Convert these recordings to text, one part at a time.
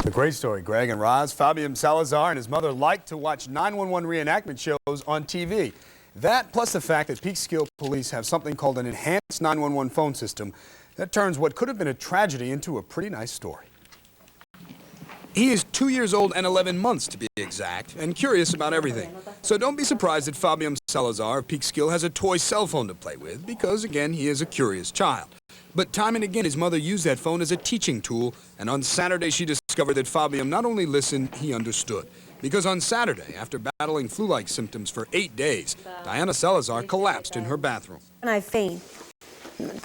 A great story, Greg and Roz. Fabyam Salazar and his mother like to watch 911 reenactment shows on TV. That, plus the fact that Peekskill police have something called an enhanced 911 phone system that turns what could have been a tragedy into a pretty nice story. He is 2 years old and 11 months to be exact, and curious about everything. So don't be surprised that Fabyam Salazar of Peekskill has a toy cell phone to play with, because again, he is a curious child. But time and again, his mother used that phone as a teaching tool, and on Saturday she discovered that Fabyam not only listened, he understood. Because on Saturday, after battling flu-like symptoms for 8 days, Diana Salazar collapsed in her bathroom. And I faint.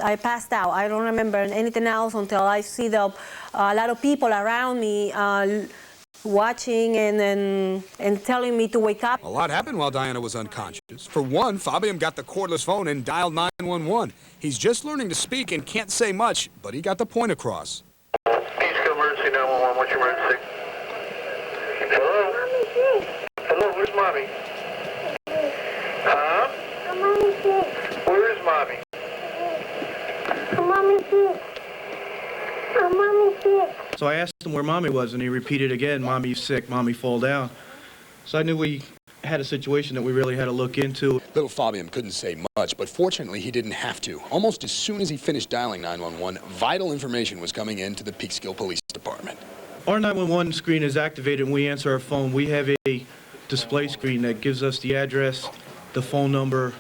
I passed out. I don't remember anything else until I see a lot of people around me watching and telling me to wake up. A lot happened while Diana was unconscious. For one, Fabyam got the cordless phone and dialed 911. He's just learning to speak and can't say much, but he got the point across. Peekskill emergency 911, what's your emergency? Hello? Hello, where's Mommy? Huh? Where is Mommy? So I asked him where Mommy was, and he repeated again, "Mommy's sick, Mommy fall down." So I knew we had a situation that we really had to look into. Little Fabyam couldn't say much, but fortunately he didn't have to. Almost as soon as he finished dialing 911, vital information was coming in to the Peekskill Police Department. Our 911 screen is activated when we answer our phone. We have a display screen that gives us the address, the phone number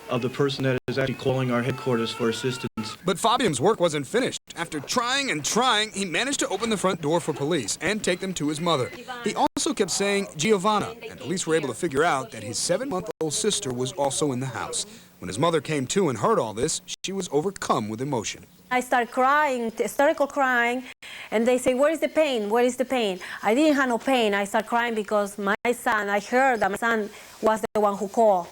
of the person that is actually calling our headquarters for assistance. But Fabyam's work wasn't finished. After trying and trying, he managed to open the front door for police and take them to his mother. He also kept saying Giovanna, and police were able to figure out that his 7-month-old sister was also in the house. When his mother came to and heard all this, she was overcome with emotion. I started crying, hysterical crying, and they say, "Where is the pain? Where is the pain?" I didn't have no pain. I started crying because my son, I heard that my son was the one who called.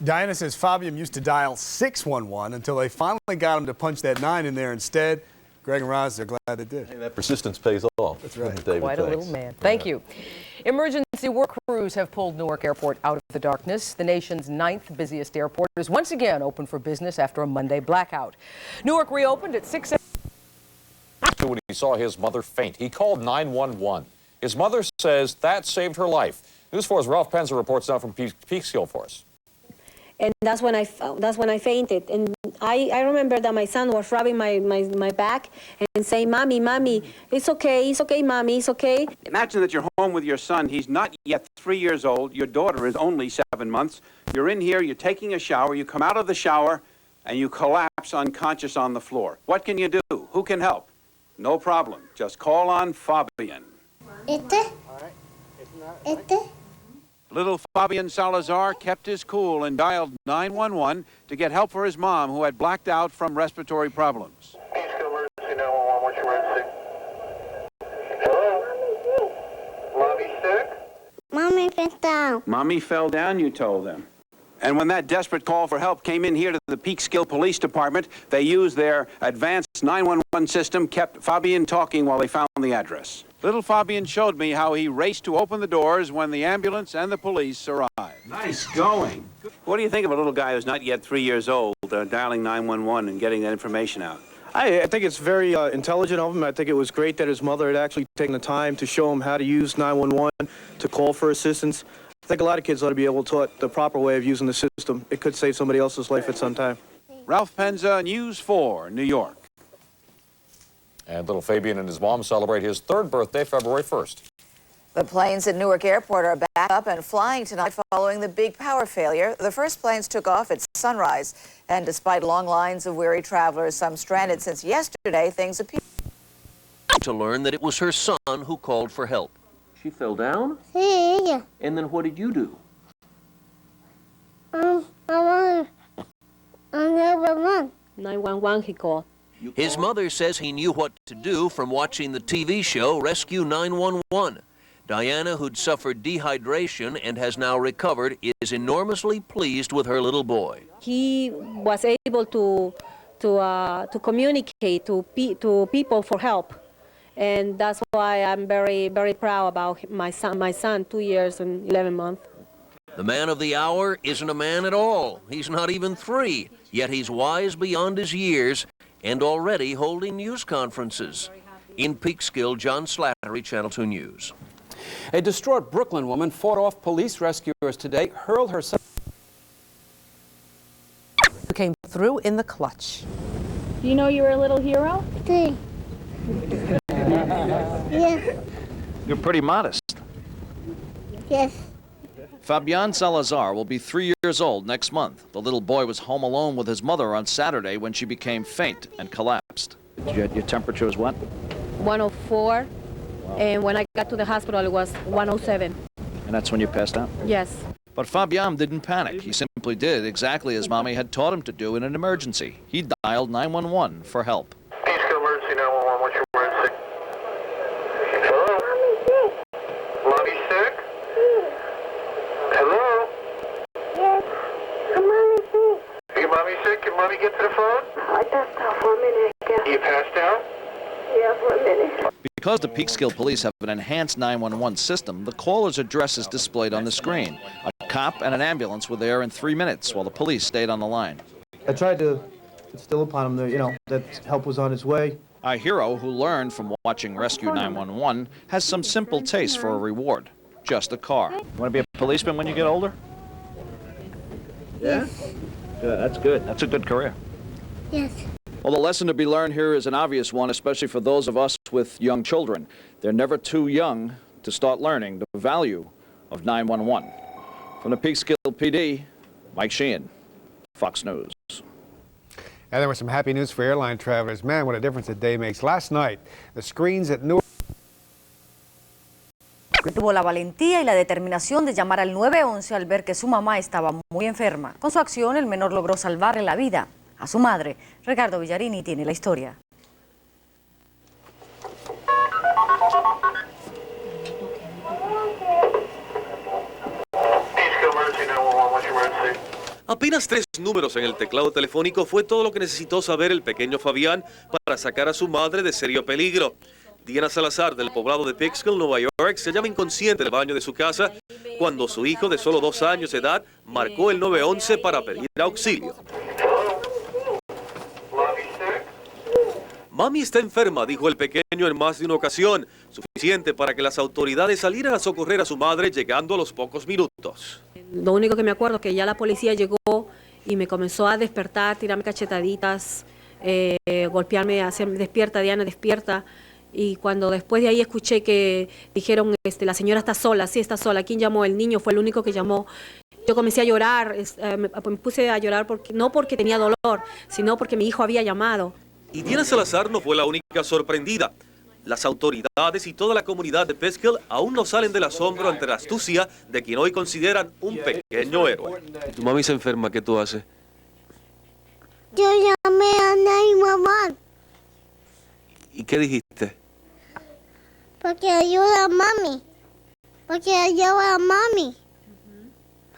Diana says Fabyam used to dial 611 until they finally got him to punch that 9 in there instead. Greg and Roz, they're glad they did. Hey, that persistence pays off. That's right. David, Quite a little man. Thank you. Emergency work crews have pulled Newark Airport out of the darkness. The nation's 9th busiest airport is once again open for business after a Monday blackout. Newark reopened at 6 a.m. When he saw his mother faint, he called 911. His mother says that saved her life. News 4's Ralph Penzer reports now from Peekskill for us. And that's when I fainted. And I remember that my son was rubbing my back and saying, "Mommy, Mommy, it's okay, Mommy, it's okay." Imagine that you're home with your son. He's not yet 3 years old. Your daughter is only 7 months. You're in here, you're taking a shower, you come out of the shower, and you collapse unconscious on the floor. What can you do? Who can help? No problem. Just call on Fabyam. Little Fabyam Salazar kept his cool and dialed 911 to get help for his mom, who had blacked out from respiratory problems. Peekskill emergency 911, what's your emergency? Hello? Mommy sick? Mommy fell down. Mommy fell down, you told them. And when that desperate call for help came in here to the Peekskill Police Department, they used their advanced 911 system, kept Fabyam talking while they found the address. Little Fabyam showed me how he raced to open the doors when the ambulance and the police arrived. Nice going. What do you think of a little guy who's not yet 3 years old dialing 911 and getting that information out? I think it's very intelligent of him. I think it was great that his mother had actually taken the time to show him how to use 911 to call for assistance. I think a lot of kids ought to be able to taught the proper way of using the system. It could save somebody else's life at some time. Ralph Penza, News 4, New York. And little Fabyam and his mom celebrate his 3rd birthday, February 1st. The planes at Newark Airport are back up and flying tonight following the big power failure. The first planes took off at sunrise, and despite long lines of weary travelers, some stranded since yesterday, things appear to learn that it was her son who called for help. She fell down? Yeah. And then what did you do? I 911 he called. His mother says he knew what to do from watching the TV show Rescue 911. Diana, who'd suffered dehydration and has now recovered, is enormously pleased with her little boy. He was able to communicate to people for help. And that's why I'm very, very proud about my son, 2 years and 11 months. The man of the hour isn't a man at all. He's not even 3, yet he's wise beyond his years and already holding news conferences. In Peekskill, John Slattery, Channel 2 News. A distraught Brooklyn woman fought off police rescuers today, hurled herself. Came through in the clutch. Do you know you were a little hero? Sí. Yes. You're pretty modest. Yes. Fabyam Salazar will be 3 years old next month. The little boy was home alone with his mother on Saturday when she became faint and collapsed. Your temperature was what? 104, and when I got to the hospital, it was 107. And that's when you passed out? Yes. But Fabyam didn't panic. He simply did exactly as Mommy had taught him to do in an emergency. He dialed 911 for help. Peekskill emergency 911. What's your emergency? Hello? Mommy's sick? Hello? Yes. Mommy, sí. Your mommy sick? Can mommy get to the phone? I passed out for a minute. You passed out? Yeah, for a minute. Because the Peekskill police have an enhanced 911 system, the caller's address is displayed on the screen. A cop and an ambulance were there in 3 minutes while the police stayed on the line. I tried to instill upon him that, that help was on his way. Our hero, who learned from watching Rescue 911, has some simple taste for a reward. Just a car. You want to be a policeman when you get older? Yeah? Good, that's good. That's a good career. Yes. Well, the lesson to be learned here is an obvious one, especially for those of us with young children. They're never too young to start learning the value of 911. From the Peekskill PD, Mike Sheehan, Fox News. And there was some happy news for airline travelers. Man, what a difference a day makes. Last night, the screens at Newark. Tuvo la valentía y la determinación de llamar al 911 al ver que su mamá estaba muy enferma. Con su acción, el menor logró salvarle la vida a su madre. Ricardo Villarini tiene la historia. Apenas 3 números en el teclado telefónico fue todo lo que necesitó saber el pequeño Fabián para sacar a su madre de serio peligro. Diana Salazar, del poblado de Peekskill, Nueva York, se hallaba inconsciente en el baño de su casa cuando su hijo de solo 2 años de edad marcó el 911 para pedir auxilio. Mami está enferma, dijo el pequeño en más de una ocasión, suficiente para que las autoridades salieran a socorrer a su madre llegando a los pocos minutos. Lo único que me acuerdo es que ya la policía llegó y me comenzó a despertar, tirarme cachetaditas, golpearme, hacerme despierta, Diana, despierta. Y cuando después de ahí escuché que dijeron, la señora está sola, sí está sola, ¿quién llamó? El niño fue el único que llamó. Yo comencé a llorar, me puse a llorar no porque tenía dolor, sino porque mi hijo había llamado. Y Diana Salazar no fue la única sorprendida. Las autoridades y toda la comunidad de Peekskill aún no salen del asombro ante la astucia de quien hoy consideran un pequeño héroe. Tu mami se enferma, ¿qué tú haces? Yo llamé a 911. ¿Y qué dijiste? Porque ayuda a mami. Porque ayuda a mami.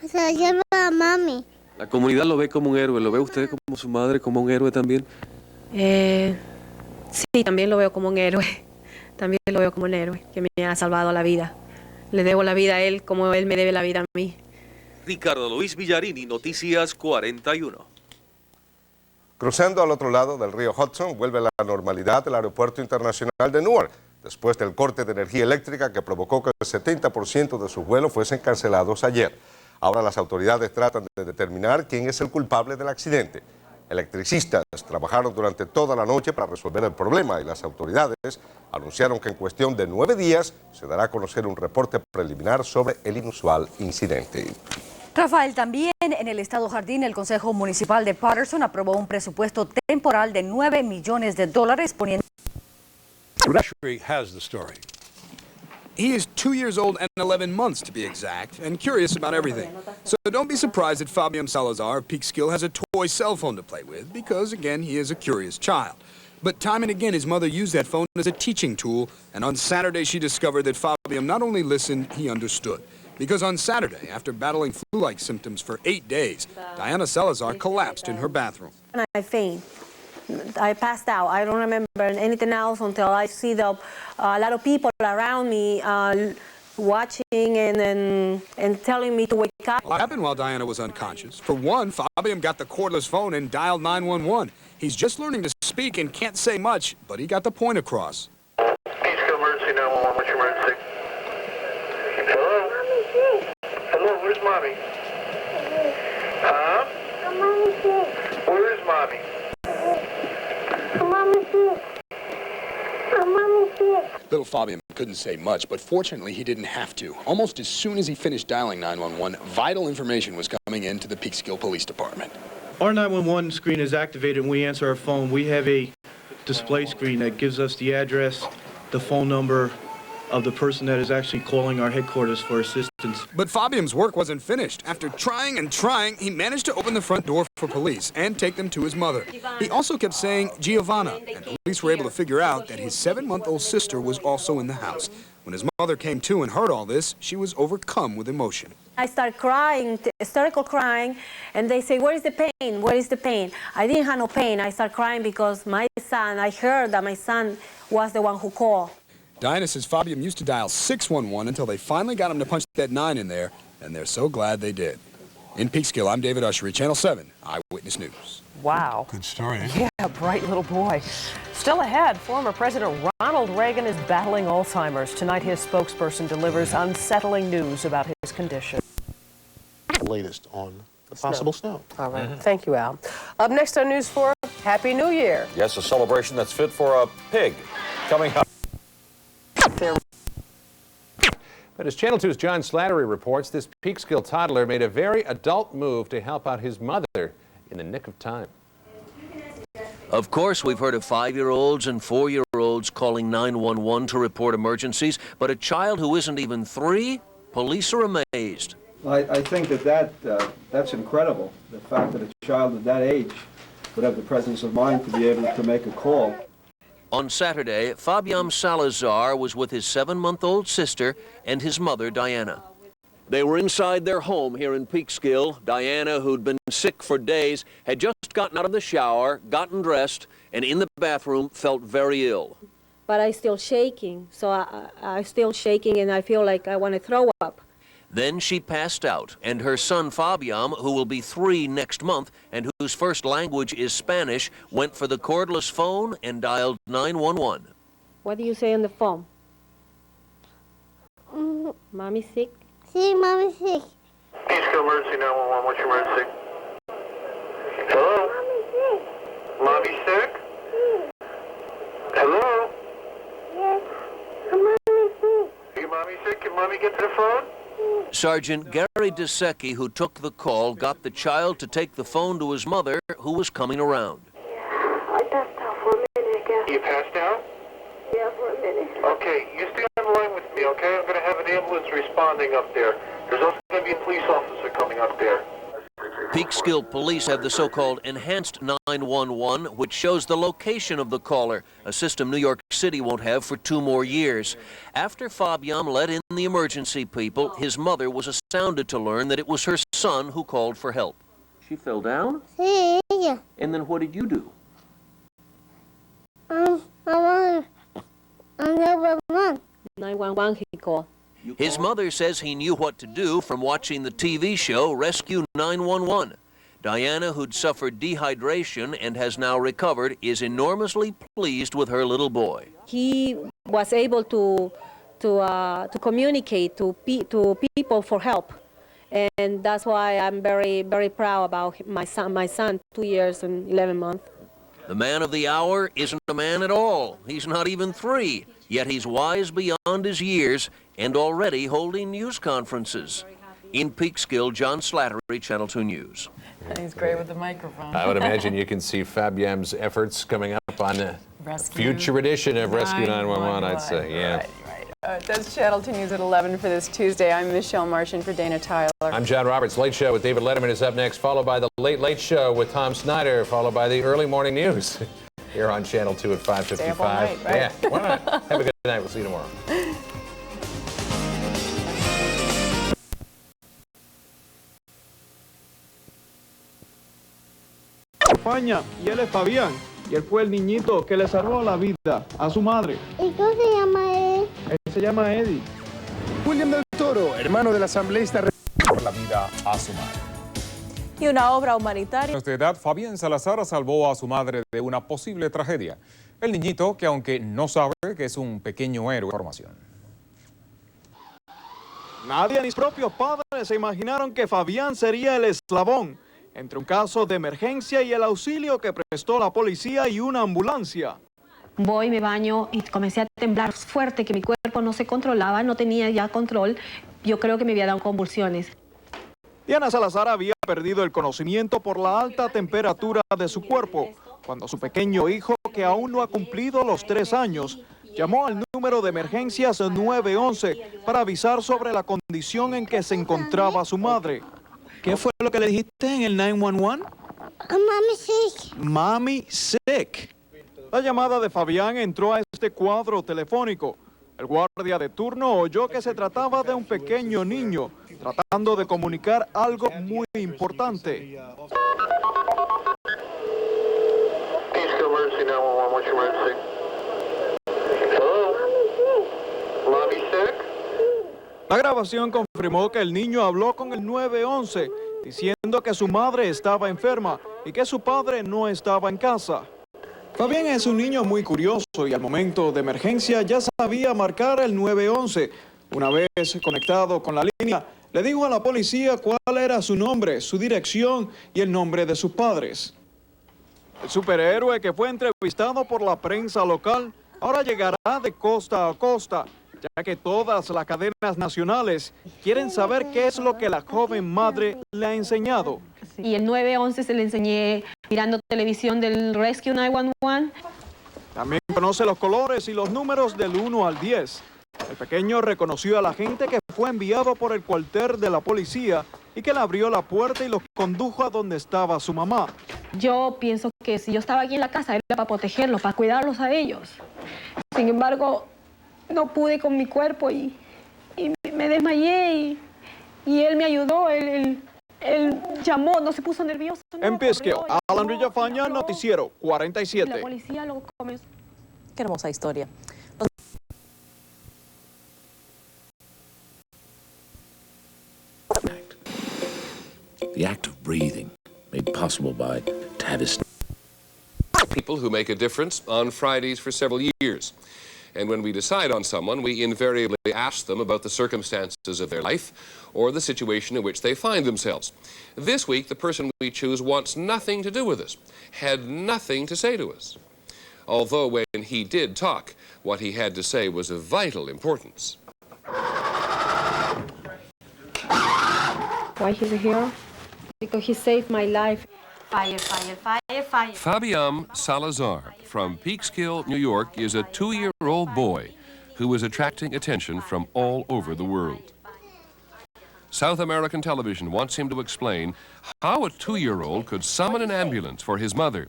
Porque ayuda a mami. La comunidad lo ve como un héroe. ¿Lo ve usted como su madre, como un héroe también? Sí, también lo veo como un héroe. También lo veo como un héroe que me ha salvado la vida. Le debo la vida a él como él me debe la vida a mí. Ricardo Luis Villarini, Noticias 41. Cruzando al otro lado del río Hudson, vuelve la normalidad del Aeropuerto Internacional de Newark, después del corte de energía eléctrica que provocó que el 70% de sus vuelos fuesen cancelados ayer. Ahora las autoridades tratan de determinar quién es el culpable del accidente. Electricistas trabajaron durante toda la noche para resolver el problema y las autoridades anunciaron que en cuestión de 9 días se dará a conocer un reporte preliminar sobre el inusual incidente. Rafael, también en el Estado Jardín, el Consejo Municipal de Patterson aprobó un presupuesto temporal de $9 millones poniendo... has the story. He is 2 years old and 11 months to be exact, and curious about everything. So don't be surprised that Fabyam Salazar of Peekskill has a toy cell phone to play with, because again, he is a curious child. But time and again, his mother used that phone as a teaching tool, and on Saturday she discovered that Fabyam not only listened, he understood. Because on Saturday, after battling flu-like symptoms for 8 days, Diana Salazar collapsed in her bathroom. I faint. I passed out. I don't remember anything else until I see a lot of people around me watching and telling me to wake up. What happened while Diana was unconscious? For one, Fabyam got the cordless phone and dialed 911. He's just learning to speak and can't say much, but he got the point across. Little Fabyam couldn't say much, but fortunately he didn't have to. Almost as soon as he finished dialing 911, vital information was coming into the Peekskill Police Department. Our 911 screen is activated when we answer our phone. We have a display screen that gives us the address, the phone number of the person that is actually calling our headquarters for assistance. But Fabyam's work wasn't finished. After trying and trying, he managed to open the front door for police and take them to his mother. He also kept saying Giovanna, and police were able to figure out that his 7-month-old sister was also in the house. When his mother came to and heard all this, she was overcome with emotion. I started crying, hysterical crying, and they say, where is the pain? Where is the pain? I didn't have no pain. I started crying because my son, I heard that my son was the one who called. Diana says Fabyam used to dial 611 until they finally got him to punch that 9 in there, and they're so glad they did. In Peekskill, I'm David Ushery, Channel 7 Eyewitness News. Wow. Good story, eh? Yeah, bright little boy. Still ahead, former President Ronald Reagan is battling Alzheimer's. Tonight, his spokesperson delivers unsettling news about his condition. Latest on the possible snow. All right. Thank you, Al. Up next on News 4, Happy New Year. Yes, a celebration that's fit for a pig. Coming up. But as Channel 2's John Slattery reports, this Peekskill toddler made a very adult move to help out his mother in the nick of time. Of course, we've heard of 5-year-olds and 4-year-olds calling 911 to report emergencies, but a child who isn't even 3, police are amazed. I think that's incredible, the fact that a child at that age would have the presence of mind to be able to make a call. On Saturday, Fabyam Salazar was with his 7-month-old sister and his mother, Diana. They were inside their home here in Peekskill. Diana, who'd been sick for days, had just gotten out of the shower, gotten dressed, and in the bathroom felt very ill. But I'm still shaking, so I'm still shaking and I feel like I want to throw up. Then she passed out, and her son Fabyam, who will be 3 next month and whose first language is Spanish, went for the cordless phone and dialed 911. What do you say on the phone? Mommy's sick? Sí, mommy's sick. Peekskill emergency 911, what's your emergency? Hello? Mommy's sick? Hello? Yes, mommy's sick. Are your mommy sick? Can mommy get to the phone? Sergeant Gary DeSecchi, who took the call, got the child to take the phone to his mother, who was coming around. I passed out for a minute ago. You passed out? Yeah, for a minute. Okay, you stay on the line with me, okay? I'm going to have an ambulance responding up there. There's also going to be a police officer coming up there. Peekskill police have the so-called enhanced 911, which shows the location of the caller, a system New York City won't have for 2 more years. After Fabyam let in the emergency people, his mother was astounded to learn that it was her son who called for help. She fell down? Sí, ella. And then what did you do? I want 911. 911 he called. His mother says he knew what to do from watching the TV show Rescue 911. Diana, who'd suffered dehydration and has now recovered, is enormously pleased with her little boy. He was able to communicate to people for help. And that's why I'm very, very proud about my son, 2 years and 11 months. The man of the hour isn't a man at all. He's not even 3, yet he's wise beyond his years and already holding news conferences. In Peekskill, John Slattery, Channel 2 News. He's great with the microphone. I would imagine you can see Fabyam's efforts coming up on a future edition of Rescue 911, I'd say. Yeah. Right. That's Channel 2 News at 11 for this Tuesday. I'm Michelle Martian for Dana Tyler. I'm John Roberts. Late Show with David Letterman is up next, followed by the Late Late Show with Tom Snyder, followed by the Early Morning News here on Channel 2 at 5:55. Stay up all night, right? Yeah, why not? Have a good night. We'll see you tomorrow. España, y él es Fabián, y él fue el niñito que le salvó la vida a su madre. ¿Y cómo se llama él? Él se llama Eddie. William del Toro, hermano del asambleísta, por la vida a su madre. Y una obra humanitaria. De edad, Fabyam Salazar salvó a su madre de una posible tragedia. El niñito, que aunque no sabe que es un pequeño héroe, información. Nadie ni sus propios padres se imaginaron que Fabián sería el eslabón entre un caso de emergencia y el auxilio que prestó la policía y una ambulancia. Voy, me baño y comencé a temblar fuerte, que mi cuerpo no se controlaba, no tenía ya control. Yo creo que me había dado convulsiones. Diana Salazar había perdido el conocimiento por la alta temperatura de su cuerpo, cuando su pequeño hijo, que aún no ha cumplido los 3 años, llamó al número de emergencias 911 para avisar sobre la condición en que se encontraba su madre. ¿Qué fue lo que le dijiste en el 911? Mommy sick. Mommy sick. La llamada de Fabián entró a este cuadro telefónico. El guardia de turno oyó que se trataba de un pequeño niño, tratando de comunicar algo muy importante. Emergency 911, what's your emergency? Hello? Mommy sick? La grabación confirmó que el niño habló con el 911, diciendo que su madre estaba enferma y que su padre no estaba en casa. Fabián es un niño muy curioso y al momento de emergencia ya sabía marcar el 911. Una vez conectado con la línea, le dijo a la policía cuál era su nombre, su dirección y el nombre de sus padres. El superhéroe, que fue entrevistado por la prensa local, ahora llegará de costa a costa, ya que todas las cadenas nacionales quieren saber qué es lo que la joven madre le ha enseñado. Y el 911 se le enseñé mirando televisión del Rescue 911. También conoce los colores y los números del 1 al 10. El pequeño reconoció a la gente que fue enviado por el cuartel de la policía y que le abrió la puerta y los condujo a donde estaba su mamá. Yo pienso que si yo estaba aquí en la casa era para protegerlos, para cuidarlos a ellos. Sin embargo, no pude con mi cuerpo y me desmayé y él me ayudó, él llamó, no se puso nervioso. No, en Pisquio, Alan Villafaña, Noticiero 47. La policía lo comenzó. Qué hermosa historia. The act of breathing, made possible by Tavis. People who make a difference on Fridays for several years. And when we decide on someone, we invariably ask them about the circumstances of their life or the situation in which they find themselves. This week, the person we choose wants nothing to do with us, had nothing to say to us. Although when he did talk, what he had to say was of vital importance. Why he's a hero? Because he saved my life. Fire, fire, fire, fire. Fabyam Salazar from Peekskill, New York, is a 2-year-old boy who is attracting attention from all over the world. South American television wants him to explain how a 2-year-old could summon an ambulance for his mother,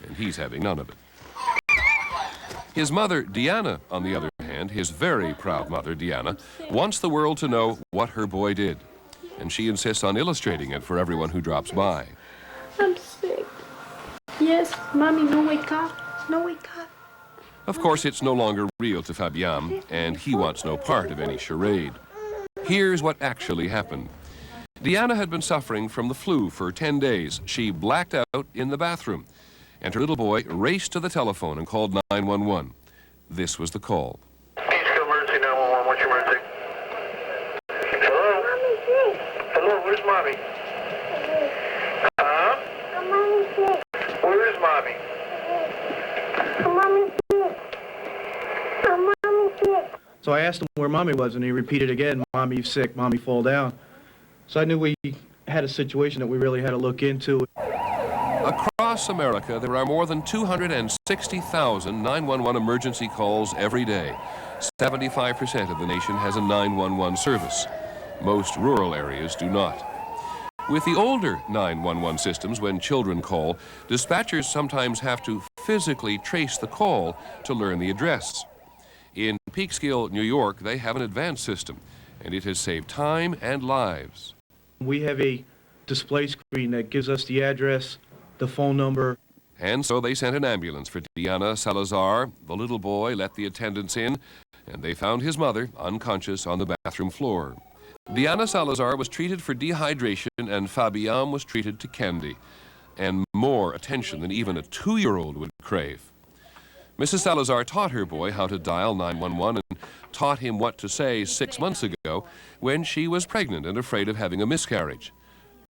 and he's having none of it. His mother, Diana, on the other hand, his very proud mother, Diana, wants the world to know what her boy did, and she insists on illustrating it for everyone who drops by. I'm sick. Yes, Mommy, no wake up. No wake up. Of course, it's no longer real to Fabyam, and he wants no part of any charade. Here's what actually happened. Diana had been suffering from the flu for 10 days. She blacked out in the bathroom, and her little boy raced to the telephone and called 911. This was the call. Peekskill emergency 911, what's your emergency? Hello? Hello, where's Mommy? Huh? Where is Mommy? So I asked him where Mommy was, and he repeated again, Mommy's sick, Mommy fall down. So I knew we had a situation that we really had to look into. Across America, there are more than 260,000 911 emergency calls every day. 75% of the nation has a 911 service. Most rural areas do not. With the older 911 systems, when children call, dispatchers sometimes have to physically trace the call to learn the address. In Peekskill, New York, they have an advanced system, and it has saved time and lives. We have a display screen that gives us the address, the phone number. And so they sent an ambulance for Diana Salazar. The little boy let the attendants in, and they found his mother unconscious on the bathroom floor. Diana Salazar was treated for dehydration, and Fabyam was treated to candy, and more attention than even a 2-year-old would crave. Mrs. Salazar taught her boy how to dial 911 and taught him what to say 6 months ago when she was pregnant and afraid of having a miscarriage.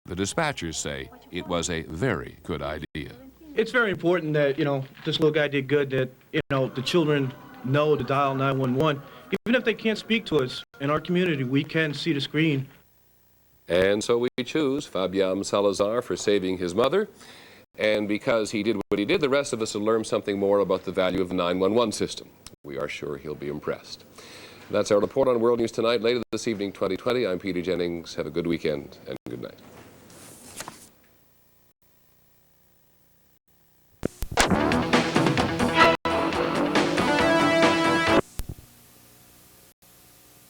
The dispatchers say it was a very good idea. It's very important that, this little guy did good, that, the children know to dial 911. Even if they can't speak to us, in our community, we can see the screen. And so we choose Fabyam Salazar for saving his mother. And because he did what he did, the rest of us will learn something more about the value of the 911 system. We are sure he'll be impressed. That's our report on World News Tonight. Later this evening, 2020. I'm Peter Jennings. Have a good weekend and good night.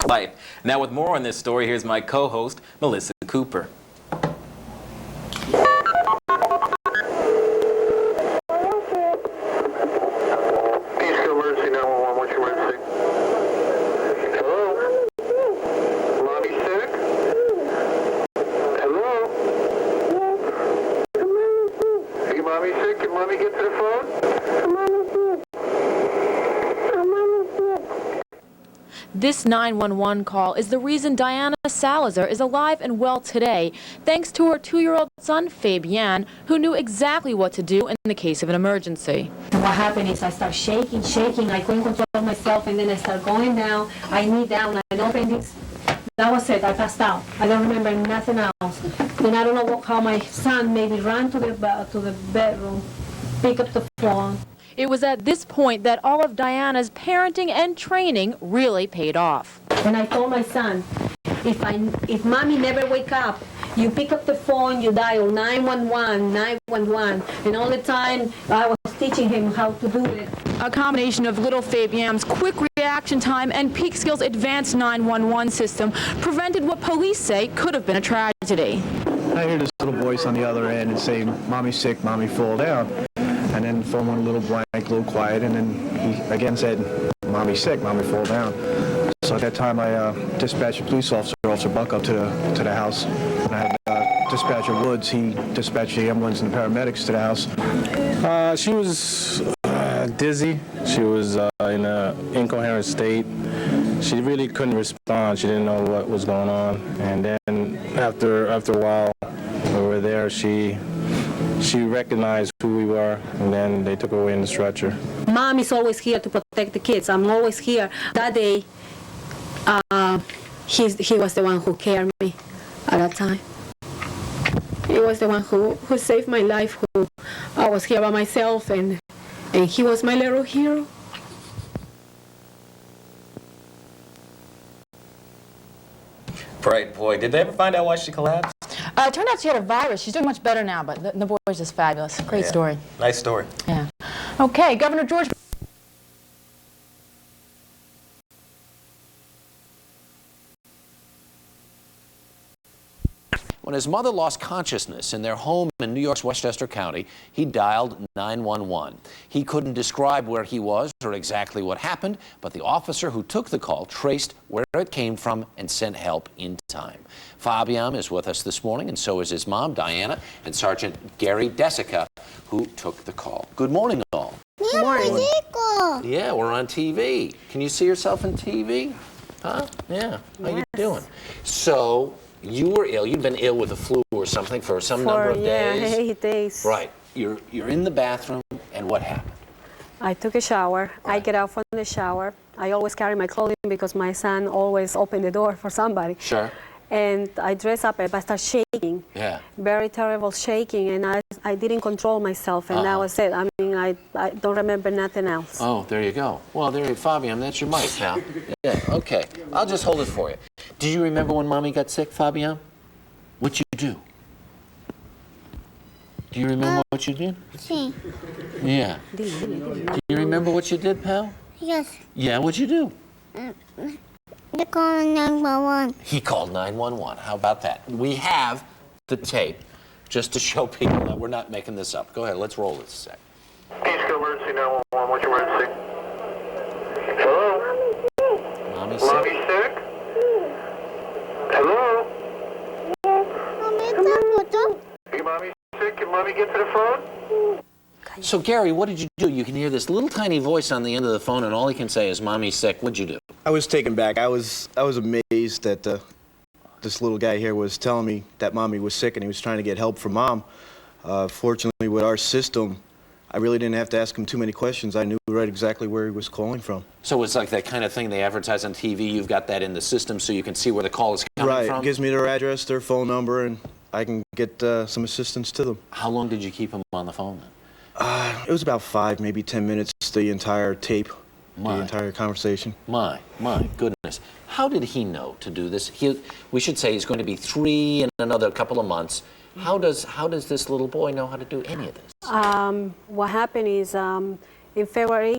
Life. Now with more on this story, here's my co-host, Melissa Cooper. This 911 call is the reason Diana Salazar is alive and well today, thanks to her 2-year-old son, Fabian, who knew exactly what to do in the case of an emergency. What happened is I start shaking. I couldn't control myself, and then I start going down. I knee down, I opened this. That was it. I passed out. I don't remember nothing else. Then I don't know how my son maybe ran to the bedroom, pick up the phone. It was at this point that all of Diana's parenting and training really paid off. And I told my son, if mommy never wake up, you pick up the phone, you dial 911, 911. And all the time I was teaching him how to do it. A combination of little Fabiam's quick reaction time and Peekskill's advanced 911 system prevented what police say could have been a tragedy. I hear this little voice on the other end and say, "Mommy's sick, mommy, fall down." And then the phone went a little blank, a little quiet, and then he again said, "Mommy's sick, mommy, fall down." So at that time, I dispatched a police officer, Officer Buck, up to the house. And I had Dispatcher Woods. He dispatched the ambulance and the paramedics to the house. She was dizzy. She was in an incoherent state. She really couldn't respond. She didn't know what was going on. And then after a while, we were there. She recognized who we were, and then they took her away in the stretcher. Mom is always here to protect the kids. I'm always here. That day, he was the one who cared me at that time. He was the one who saved my life, I was here by myself, and he was my little hero. Bright boy. Did they ever find out why she collapsed? It turned out she had a virus. She's doing much better now, but the boy is just fabulous. Great story. Nice story. Yeah. Okay, Governor George. When his mother lost consciousness in their home in New York's Westchester County, he dialed 911. He couldn't describe where he was or exactly what happened, but the officer who took the call traced where it came from and sent help in time. Fabyam is with us this morning, and so is his mom, Diana, and Sergeant Gary Desica, who took the call. Good morning, all. Good morning. Yeah, we're on TV. Can you see yourself in TV? Huh? Yeah. How you doing? So, you were ill. You'd been ill with the flu or something for some number of days. Yeah, 8 days. Right. You're in the bathroom, and what happened? I took a shower. Right. I get out from the shower. I always carry my clothing because my son always opened the door for somebody. Sure. And I dress up and I start shaking. Yeah. Very terrible shaking, and I didn't control myself, and that was it. I mean, I don't remember nothing else. Oh, there you go. Well, there you Fabyam, that's your mic, pal. Yeah, okay. I'll just hold it for you. Do you remember when Mommy got sick, Fabyam? What'd you do? Do you remember what you did? Sí. Yeah. Do you remember what you did, pal? Yes. Yeah, what'd you do? They called 911. He called 911. How about that? We have the tape just to show people that we're not making this up. Go ahead, let's roll this a sec. Peekskill emergency 911. What's your emergency? Hello? Mommy's sick? Mommy's sick? Hello? Hey, Mommy's sick. Can Mommy get to the phone? So, Gary, what did you do? You can hear this little tiny voice on the end of the phone, and all he can say is, "Mommy's sick." What'd you do? I was taken back. I was amazed that this little guy here was telling me that Mommy was sick and he was trying to get help from Mom. Fortunately, with our system, I really didn't have to ask him too many questions. I knew right exactly where he was calling from. So it's like that kind of thing they advertise on TV. You've got that in the system so you can see where the call is coming Right. from? It gives me their address, their phone number, and I can get some assistance to them. How long did you keep him on the phone then? It was about 5, maybe 10 minutes, the entire tape, the entire conversation. My goodness. How did he know to do this? We should say he's going to be 3 in another couple of months. How does this little boy know how to do any of this? What happened is in February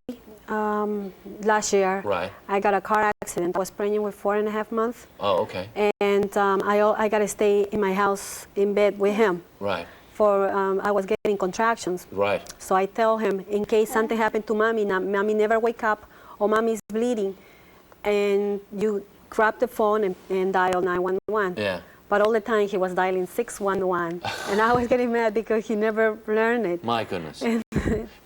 last year, Right. I got a car accident. I was pregnant with 4.5 months. Oh, okay. And I got to stay in my house in bed with him. Right. For I was getting contractions. Right. So I tell him, in case something happened to mommy, mommy never wake up, or mommy's bleeding, and you grab the phone and dial 911. Yeah. But all the time he was dialing 611, and I was getting mad because he never learned it. My goodness.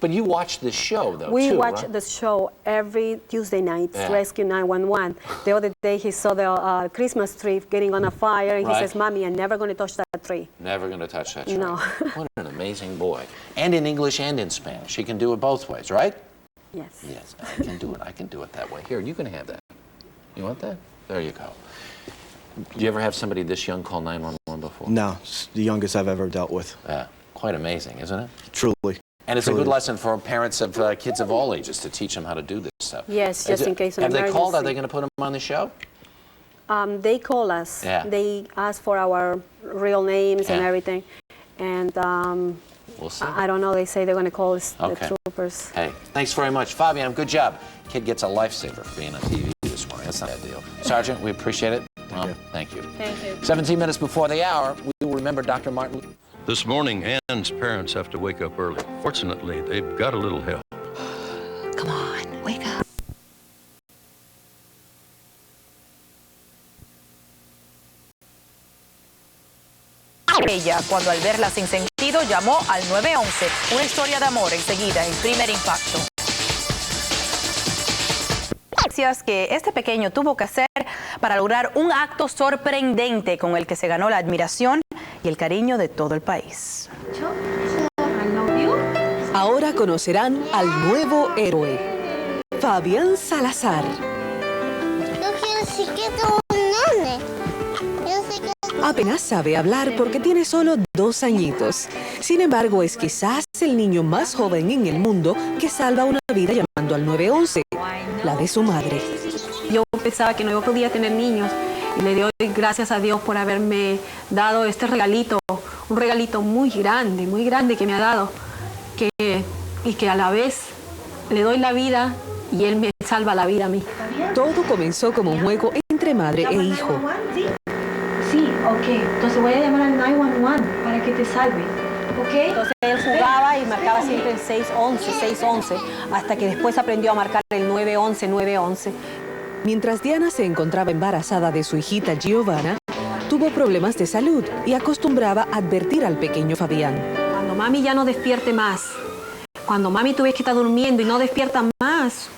But you watch this show, though, We too, watch right? the show every Tuesday night, Yeah. Rescue 911. The other day he saw the Christmas tree getting on a fire, and Right. he says, Mommy, I'm never going to touch that tree. Never going to touch that. No. What an amazing boy. And in English and in Spanish. He can do it both ways, right? Yes. Yes, I can do it. I can do it that way. Here, you can have that. You want that? There you go. Do you ever have somebody this young call 911 before? No, it's the youngest I've ever dealt with. Yeah, quite amazing, isn't it? Truly. And it's a Truly. good lesson for parents of kids of all ages to teach them how to do this stuff. Yes, just in case of Have they called? Are emergency. they going to put them on the show? They call us. Yeah. They ask for our real names and Yeah. everything. And We'll see. I don't know, they say they're going to call us Okay. the troopers. Hey, thanks very much. Fabyam, good job. Kid gets a lifesaver for being on TV this morning. That's not a bad deal. Sergeant, we appreciate it. Thank you. Thank you. 17 minutes before the hour, we will remember Dr. Martin. This morning, Ann's parents have to wake up early. Fortunately, they've got a little help. Come on, wake up. Ella, cuando al verla sin sentido, llamó al 911. Una historia de amor enseguida en Primer Impacto. Que este pequeño tuvo que hacer para lograr un acto sorprendente con el que se ganó la admiración y el cariño de todo el país. Ahora conocerán al nuevo héroe, Fabyam Salazar. Yo quiero decir que tengo un nene. Yo sé que... Apenas sabe hablar porque tiene solo 2 añitos. Sin embargo, es quizás el niño más joven en el mundo que salva una vida llamando al 911, la de su madre. Yo pensaba que no podía tener niños y le doy gracias a Dios por haberme dado este regalito, un regalito muy grande que me ha dado, y que a la vez le doy la vida y él me salva la vida a mí. Todo comenzó como un juego entre madre e hijo. Sí, ok. Entonces voy a llamar al 911 para que te salve. ¿Ok? Entonces él jugaba y marcaba siempre el 611, 611, hasta que después aprendió a marcar el 911, 911. Mientras Diana se encontraba embarazada de su hijita Giovanna, tuvo problemas de salud y acostumbraba a advertir al pequeño Fabyam. Cuando mami ya no despierte más, cuando mami tuviera que estar durmiendo y no despierta más,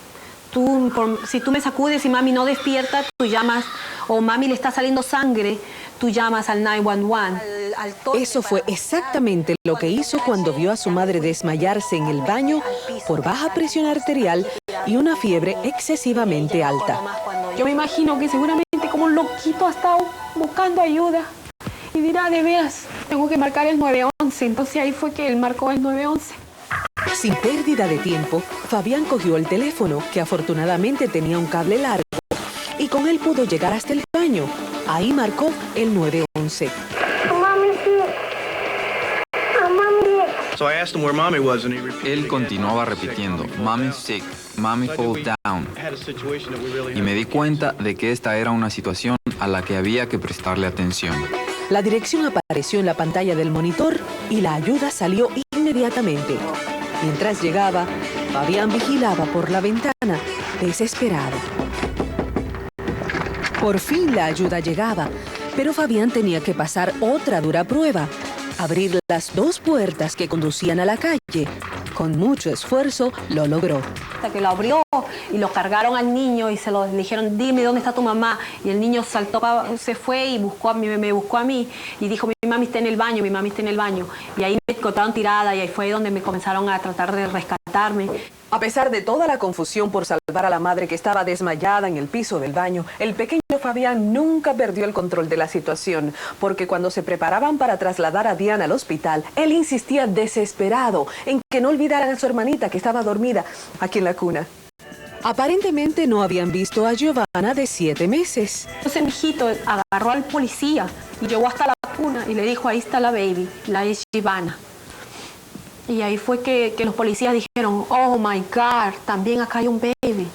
si tú me sacudes y mami no despierta, tú llamas, o mami le está saliendo sangre, tú llamas al 911. Eso fue exactamente lo que hizo cuando vio a su madre desmayarse en el baño por baja presión arterial y una fiebre excesivamente alta. Yo me imagino que seguramente como un loquito ha estado buscando ayuda y dirá, de veras, tengo que marcar el 911. Entonces ahí fue que él marcó el 911. Sin pérdida de tiempo, Fabyam cogió el teléfono, que afortunadamente tenía un cable largo, y con él pudo llegar hasta el baño. Ahí marcó el 911. Él continuaba repitiendo, Mommy's sick, Mommy fall down. Y me di cuenta de que esta era una situación a la que había que prestarle atención. La dirección apareció en la pantalla del monitor y la ayuda salió inmediatamente. Mientras llegaba, Fabyam vigilaba por la ventana, desesperado. Por fin la ayuda llegaba, pero Fabyam tenía que pasar otra dura prueba: abrir las 2 puertas que conducían a la calle. Con mucho esfuerzo lo logró. Hasta que lo abrió y lo cargaron al niño y le dijeron, dime dónde está tu mamá. Y el niño saltó, se fue y me buscó a mí y dijo, mi mami está en el baño, mi mami está en el baño. Y ahí me encontraron tirada y ahí fue donde me comenzaron a tratar de rescatarme. A pesar de toda la confusión por salvar a la madre que estaba desmayada en el piso del baño, el pequeño Fabián nunca perdió el control de la situación, porque cuando se preparaban para trasladar a Diana al hospital, él insistía desesperado en que no olvidaran a su hermanita que estaba dormida aquí en la cuna. Aparentemente no habían visto a Giovanna de 7 meses. Entonces mi hijito agarró al policía y llegó hasta la cuna y le dijo, ahí está la baby, la es Giovanna. Y ahí fue que los policías dijeron, oh my God, también acá hay un baby.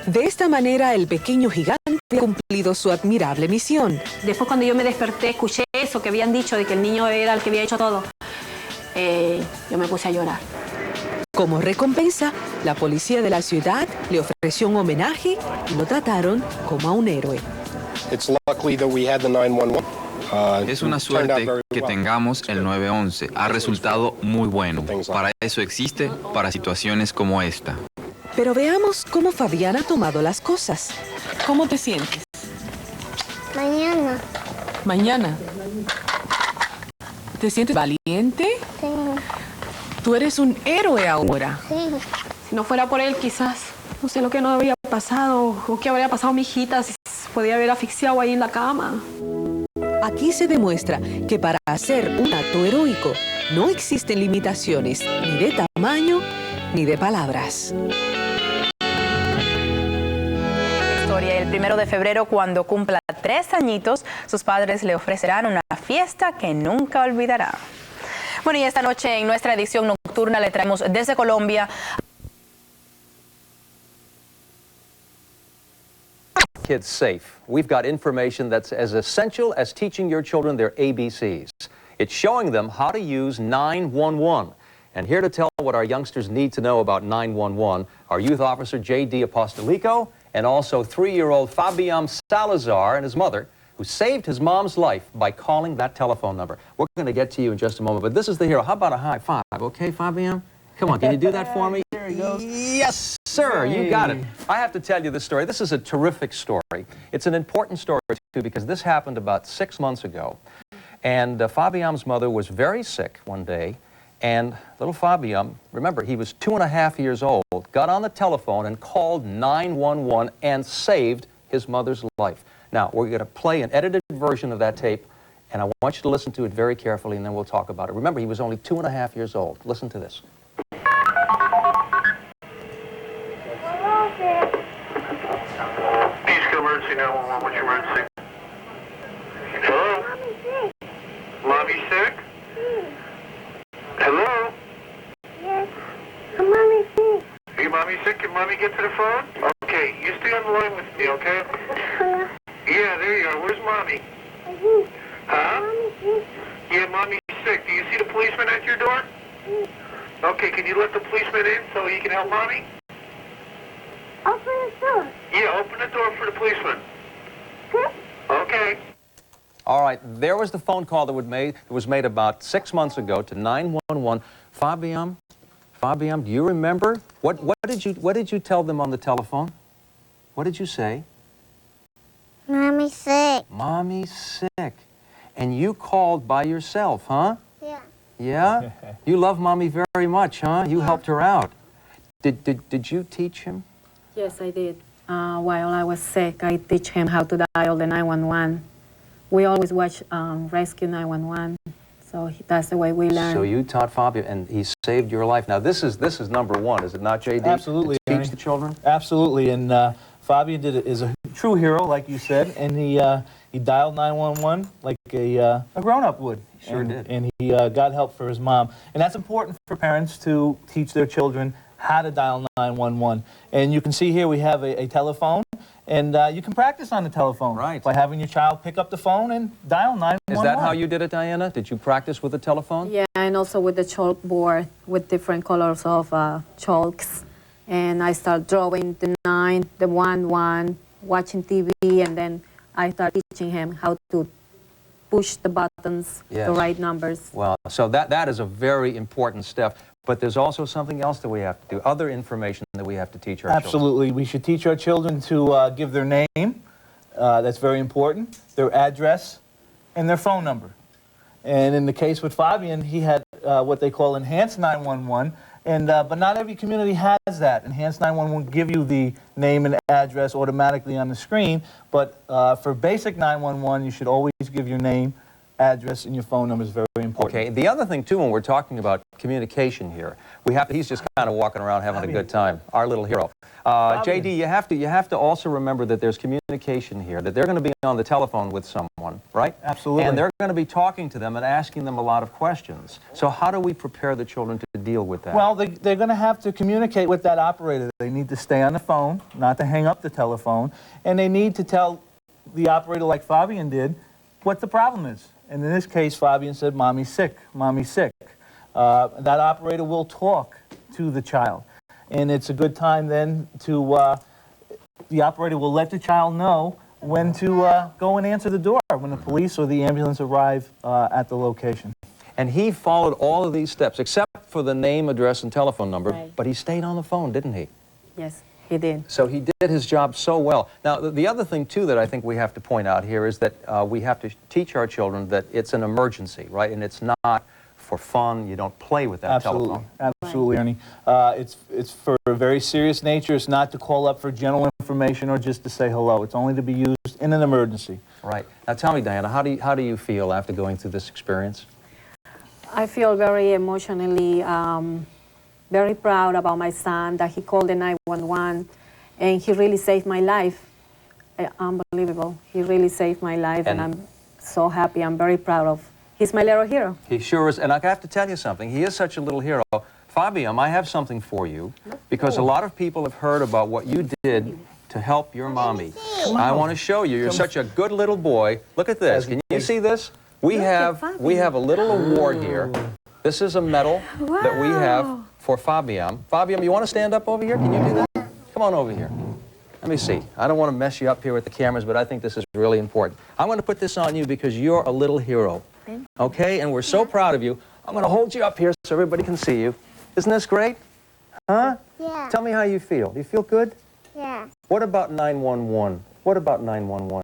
De esta manera, el pequeño gigante ha cumplido su admirable misión. Después cuando yo me desperté, escuché eso que habían dicho de que el niño era el que había hecho todo. Yo me puse a llorar. Como recompensa, la policía de la ciudad le ofreció un homenaje y lo trataron como a un héroe. Es una suerte que tengamos el 911. Ha resultado muy bueno. Para eso existe, para situaciones como esta. Pero veamos cómo Fabián ha tomado las cosas. ¿Cómo te sientes? Mañana. Mañana. ¿Te sientes valiente? Sí. Tú eres un héroe ahora. Sí. Si no fuera por él, quizás, no sé lo que no habría pasado, o qué habría pasado a mi hijita, si podía haber asfixiado ahí en la cama. Aquí se demuestra que para hacer un acto heroico no existen limitaciones ni de tamaño ni de palabras. Historia. El 1 de febrero, cuando cumpla 3 añitos, sus padres le ofrecerán una fiesta que nunca olvidará. Bueno, y esta noche en nuestra edición nocturna le traemos desde Colombia. Kids safe. We've got information that's as essential as teaching your children their ABCs. It's showing them how to use 911. And here to tell what our youngsters need to know about 911, our youth officer J.D. Apostolico, and also 3-year-old Fabyam Salazar and his mother, who saved his mom's life by calling that telephone number. We're going to get to you in just a moment, but this is the hero. How about a high five, okay, Fabyam? Come on, can you do that for me? There he goes. Yes, sir, you got it. I have to tell you this story. This is a terrific story. It's an important story, too, because this happened about 6 months ago. And Fabyam's mother was very sick one day, and little Fabyam, remember, he was 2.5 years old, got on the telephone and called 911 and saved his mother's life. Now, we're going to play an edited version of that tape, and I want you to listen to it very carefully, and then we'll talk about it. Remember, he was only 2.5 years old. Listen to this. Peekskill Emergency 911, what's your emergency? Hello? Mommy sick? Hello? Yes. Mommy sick. Are your mommy sick? Can mommy get to the phone? Okay, you stay on the line with me, okay? Yeah, there you are. Where's mommy? Huh? Yeah, mommy's sick. Do you see the policeman at your door? Okay, can you let the policeman in so he can help mommy? Open the door. Yeah, open the door for the policeman. Okay. All right, there was the phone call that was made about 6 months ago to 911. Fabyam, do you remember? What did you tell them on the telephone? What did you say? Mommy's sick. Mommy's sick. And you called by yourself, huh? Yeah. Yeah? You love Mommy very much, huh? You helped her out. Did you teach him? Yes, I did. While I was sick, I teach him how to dial the 911. We always watch Rescue 911, so that's the way we learn. So you taught Fabyam, and he saved your life. Now this is number one, is it not, J.D.? Absolutely. To teach the children? Absolutely, and Fabyam is a true hero, like you said, and he dialed 911 like a grown-up would. Sure did. And he got help for his mom, and that's important for parents to teach their children how to dial 911. And you can see here we have a telephone. And you can practice on the telephone by having your child pick up the phone and dial 911. Is that how you did it, Diana? Did you practice with the telephone? Yeah, and also with the chalkboard with different colors of chalks. And I start drawing the 9, the 1, watching TV, and then I start teaching him how to push the buttons, the right numbers. Well, so that is a very important step. But there's also something else that we have to do, other information that we have to teach our children. Absolutely. We should teach our children to give their name. That's very important. Their address and their phone number. And in the case with Fabian, he had what they call enhanced 911, but not every community has that. Enhanced 911 will give you the name and address automatically on the screen, but for basic 911, you should always give your name, address, and your phone number is very important. Okay, the other thing, too, when we're talking about communication here, he's just kind of walking around having a good time, our little hero. JD, you have to also remember that there's communication here, that they're going to be on the telephone with someone, right? Absolutely. And they're going to be talking to them and asking them a lot of questions. So how do we prepare the children to deal with that? Well, they're going to have to communicate with that operator. They need to stay on the phone, not to hang up the telephone, and they need to tell the operator, like Fabian did, what the problem is. And in this case, Fabian said, "Mommy's sick, Mommy's sick." That operator will talk to the child. And it's a good time then to, the operator will let the child know when to go and answer the door when the police or the ambulance arrive at the location. And he followed all of these steps, except for the name, address, and telephone number, Right. but he stayed on the phone, didn't he? Yes, he did. So he did his job so well. Now, the other thing, too, that I think we have to point out here is that we have to teach our children that it's an emergency, right? And it's not for fun. You don't play with that telephone. Absolutely, Ernie. It's for a very serious nature. It's not to call up for general information or just to say hello. It's only to be used in an emergency. Right. Now, tell me, Diana, how do you feel after going through this experience? I feel very emotionally, very proud about my son, that he called the 911, and he really saved my life. Unbelievable. He really saved my life, and I'm so happy. I'm very proud of. He's my little hero. He sure is. And I have to tell you something. He is such a little hero. Fabiam, I have something for you, because a lot of people have heard about what you did to help your mommy. I want to show you. You're such a good little boy. Look at this. Can you see this? We have a little award here. This is a medal that we have for Fabiam. Fabiam, you want to stand up over here? Can you do that? Come on over here. Let me see. I don't want to mess you up here with the cameras, but I think this is really important. I'm going to put this on you because you're a little hero. Okay? And we're so proud of you. I'm going to hold you up here so everybody can see you. Isn't this great? Huh? Yeah. Tell me how you feel. Do you feel good? Yeah. What about 911? What about 911?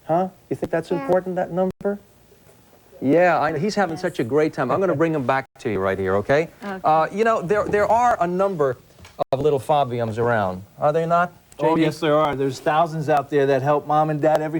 Huh? You think that's important, that number? Yeah, he's having such a great time. I'm going to bring him back to you right here, okay? You know, there are a number of little Fabiams around, are there not? Oh, yes, there are. There's thousands out there that help mom and dad every